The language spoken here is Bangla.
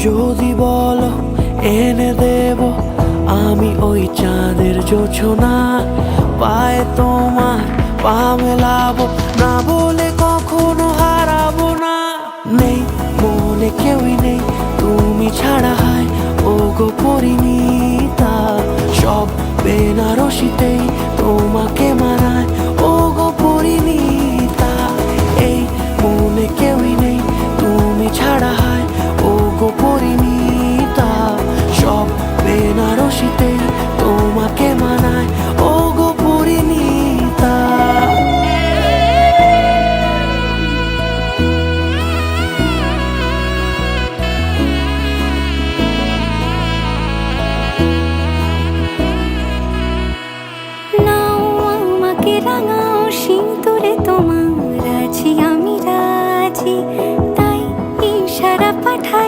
যদি বলো এনে দেব আমি ওই চাঁদের জোছনা, পায়ে তোমার পা মেলাবো, না বলে কখনো হারাবো না। নেই মনে কেউই নেই তুমি ছাড়া, হায় ও গো পরিণীতা, সব বেনারসিতেই তোমাকে